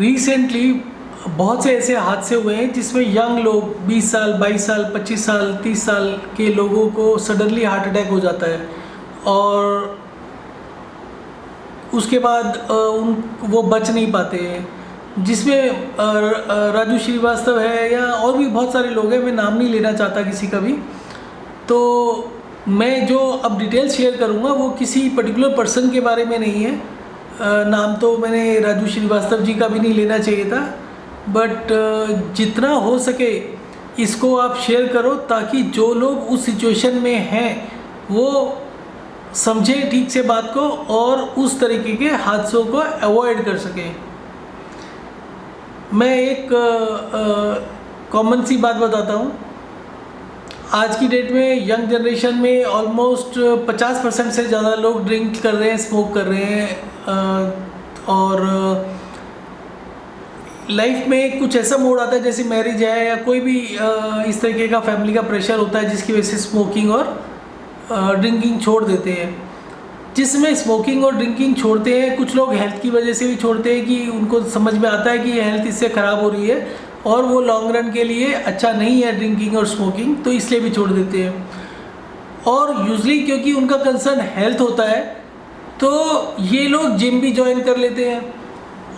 Recently बहुत से ऐसे हादसे हुए हैं जिसमें यंग लोग 20 साल 22 साल 25 साल 30 साल के लोगों को सडनली हार्ट अटैक हो जाता है और उसके बाद वो बच नहीं पाते हैं, जिसमें राजू श्रीवास्तव है या और भी बहुत सारे लोग हैं। मैं नाम नहीं लेना चाहता किसी का भी। तो मैं जो अब डिटेल शेयर करूँगा वो किसी पर्टिकुलर पर्सन के बारे में नहीं है। नाम तो मैंने राजू श्रीवास्तव जी का भी नहीं लेना चाहिए था, बट जितना हो सके इसको आप शेयर करो ताकि जो लोग उस सिचुएशन में हैं वो समझे ठीक से बात को और उस तरीके के हादसों को अवॉइड कर सकें। मैं एक कॉमन सी बात बताता हूँ। आज की डेट में यंग जनरेशन में ऑलमोस्ट 50% से ज़्यादा लोग ड्रिंक कर रहे हैं, स्मोक कर रहे हैं और लाइफ में कुछ ऐसा मोड आता है जैसे मैरिज है या कोई भी इस तरीके का फैमिली का प्रेशर होता है जिसकी वजह से स्मोकिंग और ड्रिंकिंग छोड़ देते हैं। जिसमें स्मोकिंग और ड्रिंकिंग छोड़ते हैं, कुछ लोग हेल्थ की वजह से भी छोड़ते हैं कि उनको समझ में आता है कि हेल्थ इससे ख़राब हो रही है और वो लॉन्ग रन के लिए अच्छा नहीं है ड्रिंकिंग और स्मोकिंग, तो इसलिए भी छोड़ देते हैं। और यूजली क्योंकि उनका कंसर्न हेल्थ होता है तो ये लोग जिम भी ज्वाइन कर लेते हैं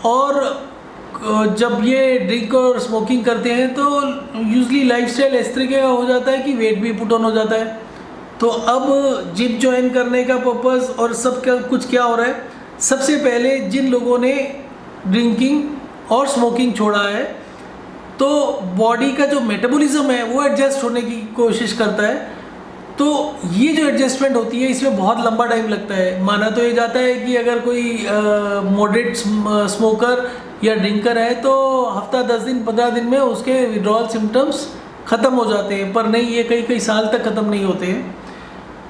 और जब ये ड्रिंक और स्मोकिंग करते हैं तो यूजली लाइफस्टाइल इस तरीके का हो जाता है कि वेट भी पुट ऑन हो जाता है। तो अब जिम ज्वाइन करने का पर्पज़ और सब क्या कुछ क्या हो रहा है, सबसे पहले जिन लोगों ने ड्रिंकिंग और स्मोकिंग छोड़ा है तो बॉडी का जो मेटाबॉलिज्म है वो एडजस्ट होने की कोशिश करता है। तो ये जो एडजस्टमेंट होती है इसमें बहुत लंबा टाइम लगता है। माना तो ये जाता है कि अगर कोई मॉडरेट स्मोकर या ड्रिंकर है तो हफ्ता 10 दिन 15 दिन में उसके विड्रॉल सिम्टम्स ख़त्म हो जाते हैं, पर नहीं, ये कई साल तक ख़त्म नहीं होते हैं।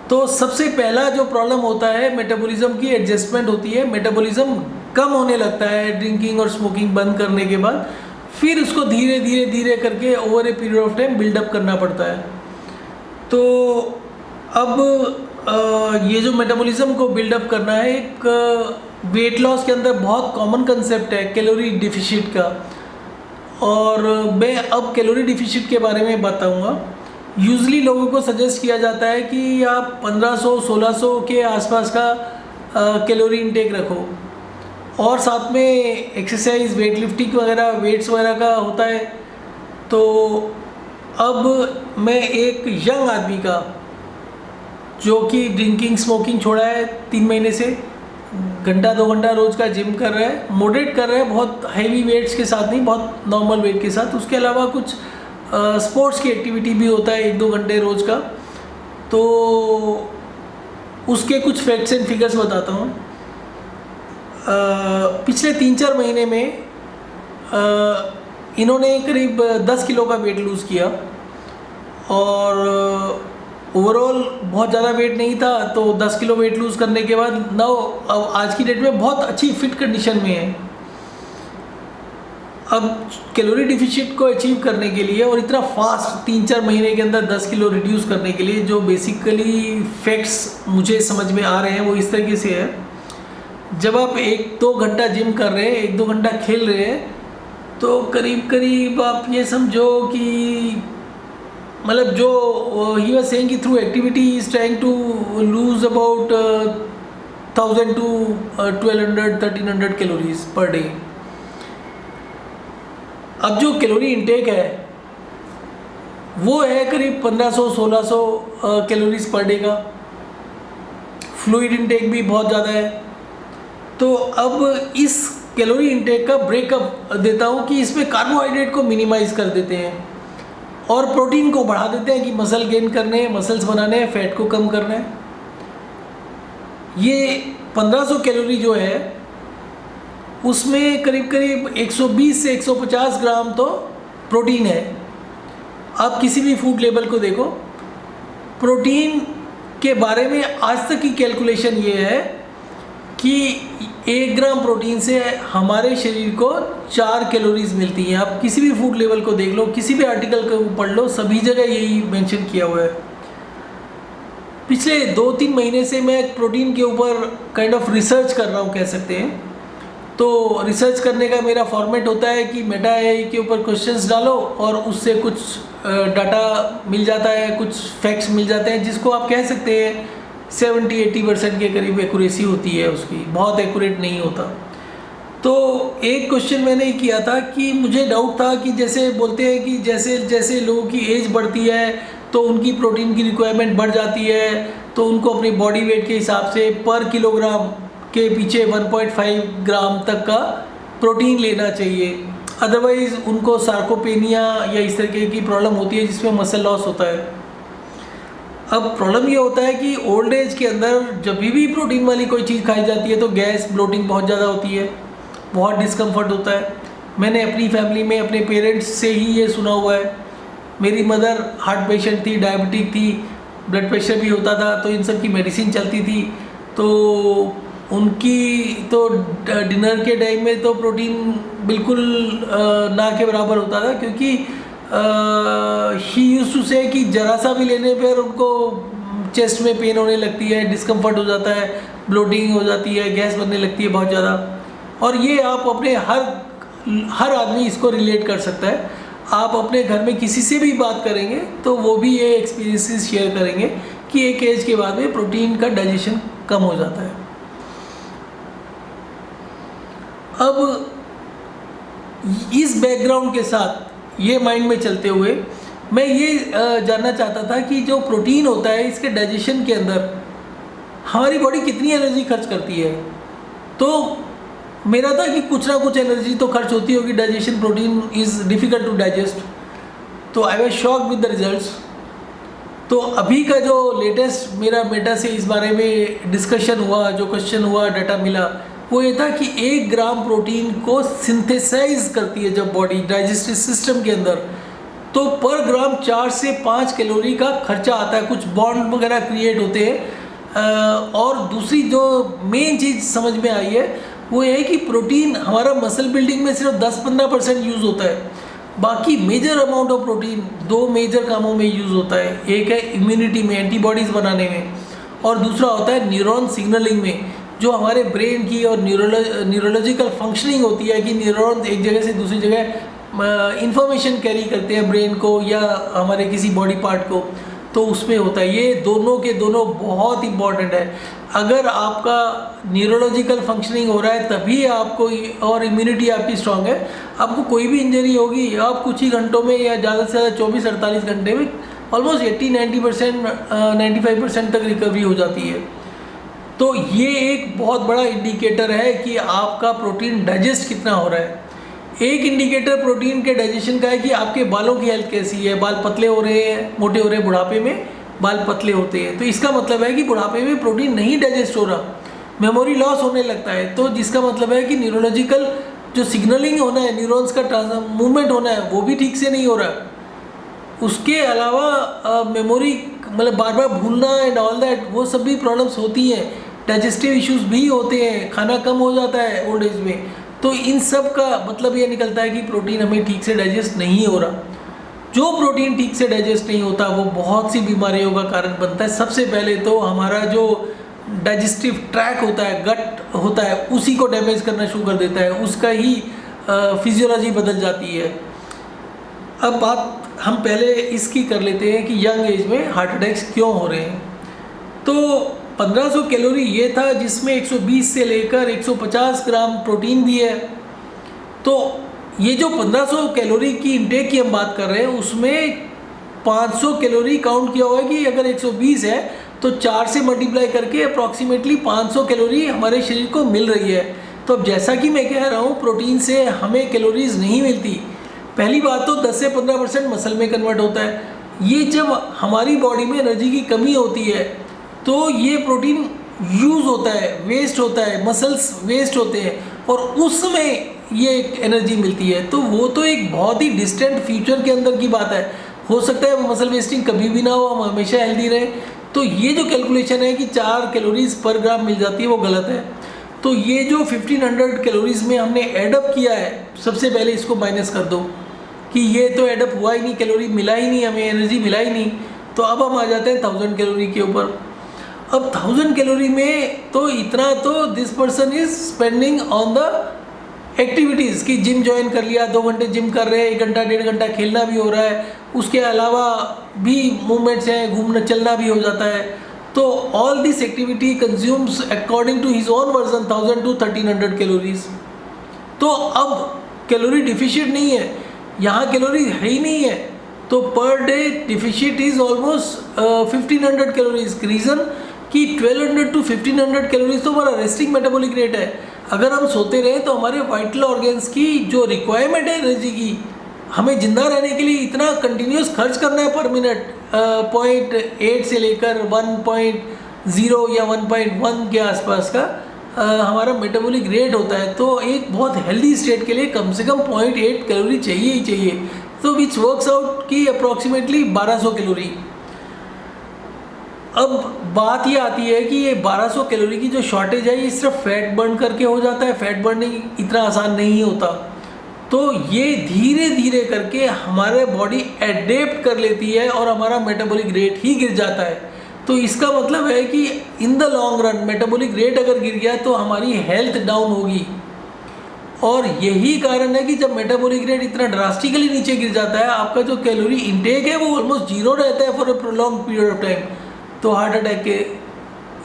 तो सबसे पहला जो प्रॉब्लम होता है मेटाबॉलिज्म की एडजस्टमेंट होती है। मेटाबॉलिज्म कम होने लगता है ड्रिंकिंग और स्मोकिंग बंद करने के बाद, फिर उसको धीरे धीरे धीरे करके over a period of time buildup करना पड़ता है। तो अब ये जो मेटाबॉलिज्म को बिल्डअप करना है, एक वेट लॉस के अंदर बहुत कॉमन कंसेप्ट है कैलोरी डिफिशिट का, और मैं अब कैलोरी डिफिशिट के बारे में बताऊंगा। यूजली लोगों को सजेस्ट किया जाता है कि आप 1500-1600 के आसपास का कैलोरी इनटेक रखो और साथ में एक्सरसाइज, वेट लिफ्टिंग वगैरह, वेट्स वगैरह का होता है। तो अब मैं एक यंग आदमी का जो कि ड्रिंकिंग स्मोकिंग छोड़ा है 3 महीने से, घंटा 2 घंटा रोज़ का जिम कर रहा है, मॉडरेट कर रहा है, बहुत हैवी वेट्स के साथ नहीं, बहुत नॉर्मल वेट के साथ। उसके अलावा कुछ स्पोर्ट्स की एक्टिविटी भी होता है 1-2 घंटे रोज़ का। तो उसके कुछ फैक्ट्स एंड फिगर्स बताता हूँ। पिछले 3-4 महीने में इन्होंने करीब 10 किलो का वेट लूज़ किया और ओवरऑल बहुत ज़्यादा वेट नहीं था। तो 10 किलो वेट लूज़ करने के बाद अब आज की डेट में बहुत अच्छी फिट कंडीशन में है। अब कैलोरी डिफिशिट को अचीव करने के लिए और इतना फास्ट 3-4 महीने के अंदर 10 किलो रिड्यूस करने के लिए जो बेसिकली फैक्ट्स मुझे समझ में आ रहे हैं वो इस तरीके से है। जब आप 1-2 घंटा जिम कर रहे हैं, 1-2 घंटा खेल रहे हैं, तो करीब करीब आप ये समझो कि मतलब जो ही वाज सेइंग कि through activity he is trying to lose about 1000 to 1200-1300 calories per day. अब जो कैलोरी इंटेक है वो है करीब 1500-1600 कैलोरीज पर डे का। फ्लूइड इंटेक भी बहुत ज़्यादा है। तो अब इस कैलोरी इंटेक का ब्रेकअप देता हूँ कि इसमें कार्बोहाइड्रेट को मिनिमाइज़ कर देते हैं और प्रोटीन को बढ़ा देते हैं कि मसल गेन करने हैं, मसल्स बनाने हैं, फैट को कम करना है। ये 1500 कैलोरी जो है उसमें करीब करीब 120 से 150 ग्राम तो प्रोटीन है। आप किसी भी फूड लेबल को देखो, प्रोटीन के बारे में आज तक की कैलकुलेशन ये है कि 1 ग्राम प्रोटीन से हमारे शरीर को 4 कैलोरीज मिलती हैं। आप किसी भी फूड लेवल को देख लो, किसी भी आर्टिकल को पढ़ लो, सभी जगह यही मेंशन किया हुआ है। पिछले 2-3 महीने से मैं प्रोटीन के ऊपर काइंड ऑफ रिसर्च कर रहा हूँ, कह सकते हैं। तो रिसर्च करने का मेरा फॉर्मेट होता है कि मेटा एआई के ऊपर क्वेश्चंस डालो और उससे कुछ डाटा मिल जाता है, कुछ फैक्ट्स मिल जाते हैं, जिसको आप कह सकते हैं 70-80% के करीब एक्यूरेसी होती है उसकी, बहुत एक्यूरेट नहीं होता। तो एक क्वेश्चन मैंने किया था कि मुझे डाउट था कि जैसे बोलते हैं कि जैसे जैसे लोगों की एज बढ़ती है तो उनकी प्रोटीन की रिक्वायरमेंट बढ़ जाती है, तो उनको अपनी बॉडी वेट के हिसाब से पर किलोग्राम के पीछे 1.5 ग्राम तक का प्रोटीन लेना चाहिए, अदरवाइज़ उनको सार्कोपेनिया या इस तरीके की प्रॉब्लम होती है जिसमें मसल लॉस होता है। अब प्रॉब्लम ये होता है कि ओल्ड एज के अंदर जब भी प्रोटीन वाली कोई चीज़ खाई जाती है तो गैस ब्लोटिंग बहुत ज़्यादा होती है, बहुत डिस्कम्फर्ट होता है। मैंने अपनी फैमिली में अपने पेरेंट्स से ही ये सुना हुआ है। मेरी मदर हार्ट पेशेंट थी, डायबिटिक थी, ब्लड प्रेशर भी होता था, तो इन सब की मेडिसिन चलती थी। तो उनकी तो डिनर के टाइम में तो प्रोटीन बिल्कुल ना के बराबर होता था, क्योंकि ही यूज्ड टू से कि ज़रा सा भी लेने पर उनको चेस्ट में पेन होने लगती है, डिस्कम्फर्ट हो जाता है, ब्लोटिंग हो जाती है, गैस बनने लगती है बहुत ज़्यादा। और ये आप अपने हर आदमी इसको रिलेट कर सकता है। आप अपने घर में किसी से भी बात करेंगे तो वो भी ये एक्सपीरियंसेस शेयर करेंगे कि एक एज के बाद में प्रोटीन का डाइजेशन कम हो जाता है। अब इस बैकग्राउंड के साथ ये माइंड में चलते हुए मैं ये जानना चाहता था कि जो प्रोटीन होता है इसके डाइजेशन के अंदर हमारी बॉडी कितनी एनर्जी खर्च करती है। तो मेरा था कि कुछ ना कुछ एनर्जी तो खर्च होती होगी, digestion protein is difficult to digest. तो I was shocked with the results. तो अभी का जो लेटेस्ट मेरा मेटा से इस बारे में डिस्कशन हुआ, जो क्वेश्चन हुआ, डाटा मिला, वो ये था कि 1 ग्राम प्रोटीन को सिंथेसाइज करती है जब बॉडी डाइजेस्टिव सिस्टम के अंदर, तो पर ग्राम 4 से 5 कैलोरी का खर्चा आता है, कुछ बॉन्ड वगैरह क्रिएट होते हैं। और दूसरी जो मेन चीज़ समझ में आई है वो ये है कि प्रोटीन हमारा मसल बिल्डिंग में सिर्फ 10-15% यूज़ होता है, बाकी major amount of protein 2 major कामों में यूज़ होता है। एक है इम्यूनिटी में, एंटीबॉडीज़ बनाने में, और दूसरा होता है न्यूरॉन सिग्नलिंग में, जो हमारे ब्रेन की और न्यूरोलॉजिकल फंक्शनिंग होती है कि न्यूरॉन एक जगह से दूसरी जगह इंफॉर्मेशन कैरी करते हैं ब्रेन को या हमारे किसी बॉडी पार्ट को, तो उसमें होता है। ये दोनों के दोनों बहुत इंपॉर्टेंट है। अगर आपका न्यूरोलॉजिकल फंक्शनिंग हो रहा है तभी आपको, और इम्यूनिटी आपकी स्ट्रांग है, आपको कोई भी इंजरी होगी आप कुछ ही घंटों में या ज़्यादा से ज़्यादा 24-48 घंटे में ऑलमोस्ट 80-90%, 95% तक रिकवरी हो जाती है। तो ये एक बहुत बड़ा इंडिकेटर है कि आपका प्रोटीन डाइजेस्ट कितना हो रहा है। एक इंडिकेटर प्रोटीन के डाइजेशन का है कि आपके बालों की हेल्थ कैसी है, बाल पतले हो रहे हैं, मोटे हो रहे हैं, बुढ़ापे में बाल पतले होते हैं, तो इसका मतलब है कि बुढ़ापे में प्रोटीन नहीं डाइजेस्ट हो रहा, मेमोरी लॉस होने लगता है, तो जिसका मतलब है कि न्यूरोलॉजिकल जो सिग्नलिंग होना है, न्यूरॉन्स का मूवमेंट होना है, वो भी ठीक से नहीं हो रहा। उसके अलावा मेमोरी मतलब बार बार भूलना एंड ऑल दैट, वो सब भी प्रॉब्लम्स होती हैं। डाइजेस्टिव इश्यूज भी होते हैं, खाना कम हो जाता है ओल्ड एज में। तो इन सब का मतलब ये निकलता है कि प्रोटीन हमें ठीक से डाइजेस्ट नहीं हो रहा। जो प्रोटीन ठीक से डाइजेस्ट नहीं होता वो बहुत सी बीमारियों का कारण बनता है। सबसे पहले तो हमारा जो डाइजेस्टिव ट्रैक होता है, गट होता है, उसी को डैमेज करना शुरू कर देता है, उसका ही फिजियोलॉजी बदल जाती है। अब बात हम पहले इसकी कर लेते हैं कि यंग एज में हार्ट अटैक्स क्यों हो रहे हैं। तो 1500 कैलोरी ये था जिसमें 120 से लेकर 150 ग्राम प्रोटीन भी है। तो ये जो 1500 कैलोरी की इंटेक की हम बात कर रहे हैं उसमें 500 कैलोरी काउंट किया हुआ है कि अगर 120 है तो 4 से मल्टीप्लाई करके अप्रॉक्सीमेटली 500 कैलोरी हमारे शरीर को मिल रही है। तो अब जैसा कि मैं कह रहा हूँ प्रोटीन से हमें कैलोरीज नहीं मिलती। पहली बात तो 10 से 15% मसल में कन्वर्ट होता है। ये जब हमारी बॉडी में एनर्जी की कमी होती है तो ये प्रोटीन यूज़ होता है, वेस्ट होता है, मसल्स वेस्ट होते हैं और उस समय ये एनर्जी मिलती है। तो वो तो एक बहुत ही डिस्टेंट फ्यूचर के अंदर की बात है। हो सकता है मसल वेस्टिंग कभी भी ना हो, हम हमेशा हेल्दी रहे। तो ये जो कैलकुलेशन है कि 4 कैलोरीज पर ग्राम मिल जाती है वो गलत है। तो ये जो 1500 कैलोरीज में हमने एडअप किया है, सबसे पहले इसको माइनस कर दो कि ये तो एडअप हुआ ही नहीं, कैलोरी मिला ही नहीं, हमें एनर्जी मिला ही नहीं। तो अब हम आ जाते हैं 1000 कैलोरी के ऊपर। अब 1000 कैलोरी में तो इतना तो this person is spending on the activities की जिम ज्वाइन कर लिया, 2 घंटे जिम कर रहे हैं, 1 घंटा 1.5 घंटा खेलना भी हो रहा है, उसके अलावा भी मूवमेंट्स हैं, घूमना चलना भी हो जाता है। तो all this activity consumes according to his own version 1000 to 1300 calories. तो अब कैलोरी डिफिशिट नहीं है, यहाँ कैलोरी है ही नहीं है, तो per day deficit is almost 1500 calories. Reason कि 1200 to 1500 कैलोरीज तो हमारा रेस्टिंग मेटाबॉलिक रेट है। अगर हम सोते रहे तो हमारे वाइटल ऑर्गन्स की जो रिक्वायरमेंट है एनर्जी की, हमें जिंदा रहने के लिए इतना कंटिन्यूस खर्च करना है पर मिनट, 0.8 से लेकर 1.0 या 1.1 के आसपास का हमारा मेटाबॉलिक रेट होता है। तो एक बहुत हेल्दी स्टेट के लिए कम से कम 0.8 कैलोरी चाहिए ही चाहिए, तो विच वर्क्स आउट की अप्रॉक्सीमेटली 1200 कैलोरी। अब बात ये आती है कि ये 1200 कैलोरी की जो शॉर्टेज है ये सिर्फ फैट बर्न करके हो जाता है, फैट बर्निंग इतना आसान नहीं होता। तो ये धीरे धीरे करके हमारे बॉडी एडेप्ट कर लेती है और हमारा मेटाबॉलिक रेट ही गिर जाता है। तो इसका मतलब है कि in the long run metabolic rate अगर गिर गया तो हमारी हेल्थ डाउन होगी। और यही कारण है कि जब मेटाबॉलिक रेट इतना ड्रास्टिकली नीचे गिर जाता है, आपका जो कैलोरी इंटेक है वो ऑलमोस्ट जीरो रहता है for a prolong period of time, तो हार्ट अटैक के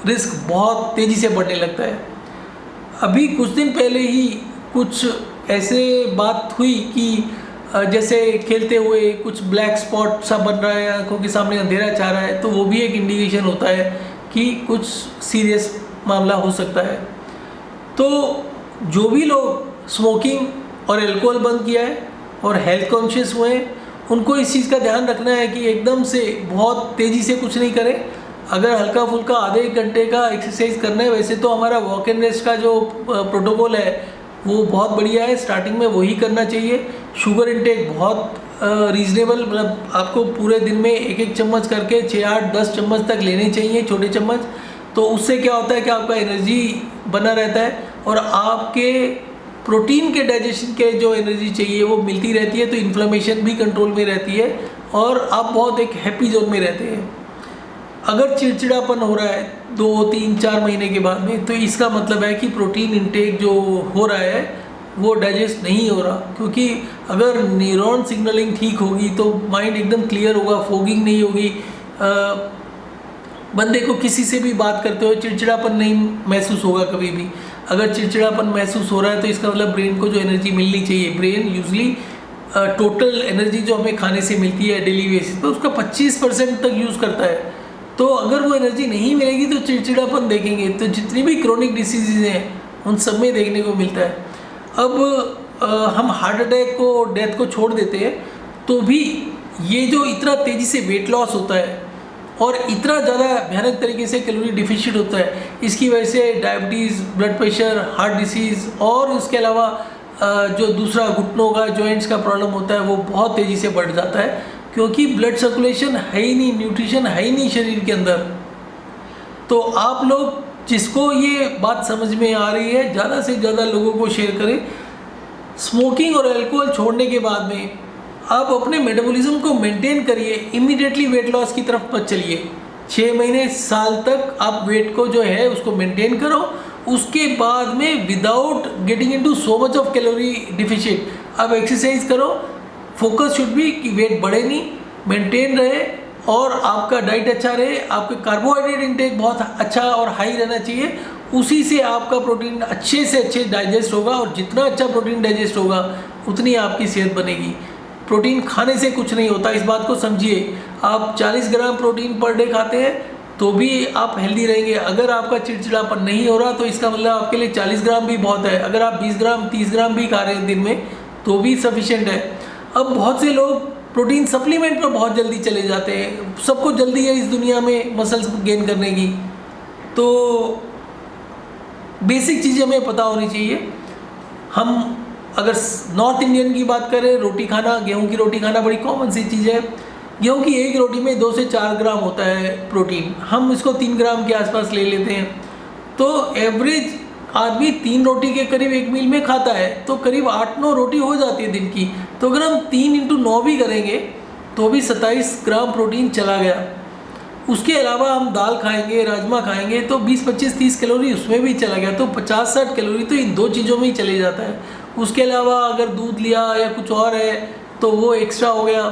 रिस्क बहुत तेज़ी से बढ़ने लगता है। अभी कुछ दिन पहले ही कुछ ऐसे बात हुई कि जैसे खेलते हुए कुछ ब्लैक स्पॉट सा बन रहा है, आंखों के सामने अंधेरा छा रहा है, तो वो भी एक इंडिकेशन होता है कि कुछ सीरियस मामला हो सकता है। तो जो भी लोग स्मोकिंग और अल्कोहल बंद किया है और हेल्थ कॉन्शियस हुए हैं, उनको इस चीज़ का ध्यान रखना है कि एकदम से बहुत तेज़ी से कुछ नहीं करें। अगर हल्का फुल्का आधे 1 घंटे का एक्सरसाइज करना है, वैसे तो हमारा वॉक एंड रेस्ट का जो प्रोटोकॉल है वो बहुत बढ़िया है, स्टार्टिंग में वही करना चाहिए। शुगर इंटेक बहुत रीजनेबल, मतलब आपको पूरे दिन में 1-1 चम्मच करके 6, 8, 10 चम्मच तक लेने चाहिए, छोटे चम्मच। तो उससे क्या होता है कि आपका एनर्जी बना रहता है और आपके प्रोटीन के डाइजेशन के जो एनर्जी चाहिए वो मिलती रहती है, तो इन्फ्लेमेशन भी कंट्रोल में रहती है और आप बहुत एक हैप्पी जोन में रहते हैं। अगर चिड़चिड़ापन हो रहा है 2, 3, 4 महीने के बाद में, तो इसका मतलब है कि प्रोटीन इंटेक जो हो रहा है वो डाइजेस्ट नहीं हो रहा, क्योंकि अगर न्यूरॉन सिग्नलिंग ठीक होगी तो माइंड एकदम क्लियर होगा, फोगिंग नहीं होगी, बंदे को किसी से भी बात करते हुए चिड़चिड़ापन नहीं महसूस होगा कभी भी। अगर चिड़चिड़ापन महसूस हो रहा है तो इसका मतलब ब्रेन को जो एनर्जी मिलनी चाहिए, ब्रेन यूजली टोटल एनर्जी जो हमें खाने से मिलती है डेली बेसिस पर उसका 25% तक यूज़ करता है। तो अगर वो एनर्जी नहीं मिलेगी तो चिड़चिड़ापन देखेंगे। तो जितनी भी क्रोनिक डिसीजेज हैं उन सब में देखने को मिलता है। अब हम हार्ट अटैक को, डेथ को छोड़ देते हैं, तो भी ये जो इतना तेज़ी से वेट लॉस होता है और इतना ज़्यादा भयानक तरीके से कैलोरी डिफिशिट होता है, इसकी वजह से diabetes, blood pressure, heart disease और इसके अलावा जो दूसरा घुटनों का, जॉइंट्स का प्रॉब्लम होता है वो बहुत तेज़ी से बढ़ जाता है, क्योंकि ब्लड सर्कुलेशन है ही नहीं, न्यूट्रिशन है ही नहीं शरीर के अंदर। तो आप लोग जिसको ये बात समझ में आ रही है, ज़्यादा से ज़्यादा लोगों को शेयर करें। स्मोकिंग और अल्कोहल छोड़ने के बाद में आप अपने मेटाबॉलिज्म को मेंटेन करिए, इमीडिएटली वेट लॉस की तरफ मत चलिए। 6 महीने, साल तक आप वेट को जो है उसको मेंटेन करो, उसके बाद में without getting into so much of calorie deficit आप एक्सरसाइज करो। फोकस शुड बी कि वेट बढ़े नहीं, मेंटेन रहे और आपका डाइट अच्छा रहे, आपके कार्बोहाइड्रेट इंटेक बहुत अच्छा और हाई रहना चाहिए। उसी से आपका प्रोटीन अच्छे से अच्छे डाइजेस्ट होगा और जितना अच्छा प्रोटीन डाइजेस्ट होगा उतनी आपकी सेहत बनेगी। प्रोटीन खाने से कुछ नहीं होता, इस बात को समझिए। आप 40 ग्राम प्रोटीन पर डे खाते हैं तो भी आप हेल्दी रहेंगे। अगर आपका चिड़चिड़ापन नहीं हो रहा तो इसका मतलब आपके लिए 40 ग्राम भी बहुत है। अगर आप 20 ग्राम 30 ग्राम भी खा रहे हैं दिन में तो भी सफिशेंट है। अब बहुत से लोग प्रोटीन सप्लीमेंट पर बहुत जल्दी चले जाते हैं, सबको जल्दी है इस दुनिया में मसल्स गेन करने की। तो बेसिक चीज़ें हमें पता होनी चाहिए। हम अगर नॉर्थ इंडियन की बात करें, रोटी खाना, गेहूं की रोटी खाना बड़ी कॉमन सी चीज़ है। गेहूं की एक रोटी में 2 से 4 ग्राम होता है प्रोटीन, हम इसको 3 ग्राम के आसपास ले लेते हैं। तो एवरेज आदमी 3 रोटी के करीब एक मील में खाता है, तो करीब 8-9 रोटी हो जाती है दिन की। तो अगर हम 3 × 9 भी करेंगे तो भी 27 ग्राम प्रोटीन चला गया। उसके अलावा हम दाल खाएंगे, राजमा खाएंगे तो 20, 25, 30 कैलोरी उसमें भी चला गया। तो 50-60 कैलोरी तो इन 2 चीज़ों में ही चले जाता है। उसके अलावा अगर दूध लिया या कुछ और है तो वो एक्स्ट्रा हो गया।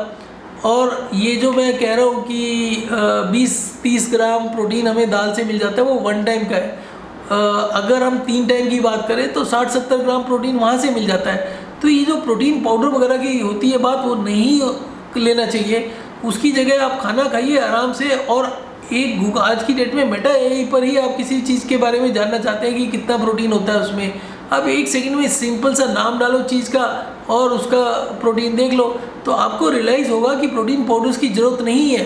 और ये जो मैं कह रहा हूँ कि 20-30 ग्राम प्रोटीन हमें दाल से मिल जाता है, वो 1 टाइम का है। अगर हम 3 टाइम की बात करें तो 60-70 ग्राम प्रोटीन वहाँ से मिल जाता है। तो ये जो प्रोटीन पाउडर वगैरह की होती है बात, वो नहीं लेना चाहिए। उसकी जगह आप खाना खाइए आराम से। और एक गूगल आज की डेट में मेटा एआई पर ही आप किसी चीज़ के बारे में जानना चाहते हैं कि कितना प्रोटीन होता है उसमें, आप 1 सेकंड में सिंपल सा नाम डालो चीज़ का और उसका प्रोटीन देख लो, तो आपको रियलाइज़ होगा कि प्रोटीन पाउडर्स की ज़रूरत नहीं है।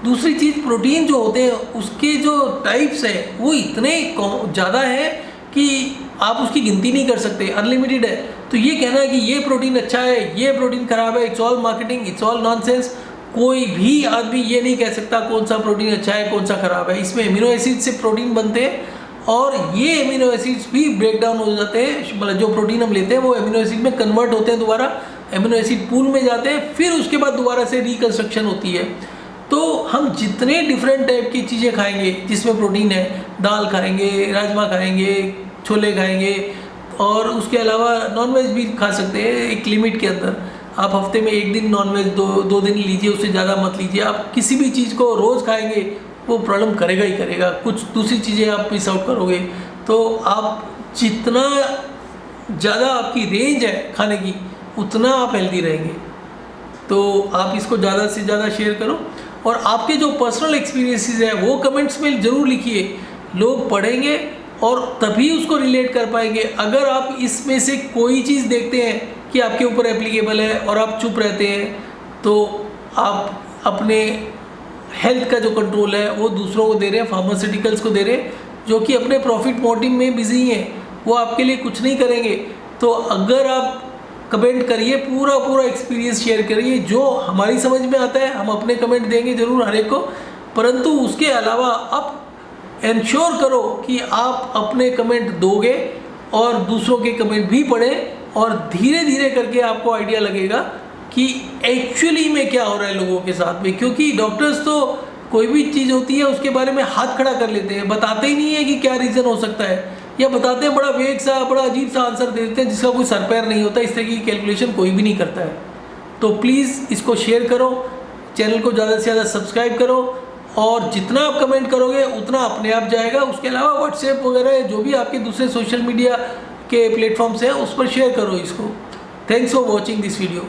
दूसरी चीज़, प्रोटीन जो होते हैं उसके जो टाइप्स हैं वो इतने ज़्यादा है कि आप उसकी गिनती नहीं कर सकते, अनलिमिटेड है। तो ये कहना है कि ये प्रोटीन अच्छा है, ये प्रोटीन ख़राब है, it's all marketing, it's all nonsense. कोई भी आदमी ये नहीं कह सकता कौन सा प्रोटीन अच्छा है कौन सा ख़राब है। इसमें एमिनो एसिड से प्रोटीन बनते हैं और ये एमिनो एसिड्स भी ब्रेक डाउन हो जाते हैं, मतलब जो प्रोटीन हम लेते हैं वो एमिनो एसिड में कन्वर्ट होते हैं, दोबारा एमिनो एसिड पूल में जाते हैं, फिर उसके बाद दोबारा से रिकन्स्ट्रक्शन होती है। तो हम जितने डिफरेंट टाइप की चीज़ें खाएंगे जिसमें प्रोटीन है, दाल खाएंगे, राजमा खाएंगे, छोले खाएंगे, और उसके अलावा नॉनवेज भी खा सकते हैं एक लिमिट के अंदर। आप हफ्ते में 1 दिन नॉनवेज, 2 दिन लीजिए, उससे ज़्यादा मत लीजिए। आप किसी भी चीज़ को रोज़ खाएंगे वो प्रॉब्लम करेगा ही करेगा, कुछ दूसरी चीज़ें आप मिस आउट करोगे। तो आप जितना ज़्यादा आपकी रेंज है खाने की उतना आप हेल्दी रहेंगे। तो आप इसको ज़्यादा से ज़्यादा शेयर करो और आपके जो पर्सनल एक्सपीरियंसेस हैं वो कमेंट्स में ज़रूर लिखिए, लोग पढ़ेंगे और तभी उसको रिलेट कर पाएंगे। अगर आप इसमें से कोई चीज़ देखते हैं कि आपके ऊपर एप्लीकेबल है और आप चुप रहते हैं तो आप अपने हेल्थ का जो कंट्रोल है वो दूसरों को दे रहे हैं, फार्मास्यूटिकल्स को दे रहे हैं, जो कि अपने प्रॉफिट मोटिव में बिजी हैं, वो आपके लिए कुछ नहीं करेंगे। तो अगर आप कमेंट करिए, पूरा एक्सपीरियंस शेयर करिए, जो हमारी समझ में आता है हम अपने कमेंट देंगे ज़रूर हर एक को, परंतु उसके अलावा आप इंश्योर करो कि आप अपने कमेंट दोगे और दूसरों के कमेंट भी पढ़ें और धीरे धीरे करके आपको आइडिया लगेगा कि एक्चुअली में क्या हो रहा है लोगों के साथ में। क्योंकि डॉक्टर्स तो कोई भी चीज़ होती है उसके बारे में हाथ खड़ा कर लेते हैं, बताते ही नहीं है कि क्या रीज़न हो सकता है, या बताते हैं बड़ा वेग सा, बड़ा अजीब सा आंसर दे देते हैं जिसका कोई सर पैर नहीं होता। इस तरह की कैलकुलेशन कोई भी नहीं करता है। तो प्लीज़ इसको शेयर करो, चैनल को ज़्यादा से ज़्यादा सब्सक्राइब करो और जितना आप कमेंट करोगे उतना अपने आप जाएगा। उसके अलावा व्हाट्सएप वगैरह जो भी आपके दूसरे सोशल मीडिया के प्लेटफॉर्म्स हैं उस पर शेयर करो इसको। Thanks for watching this video.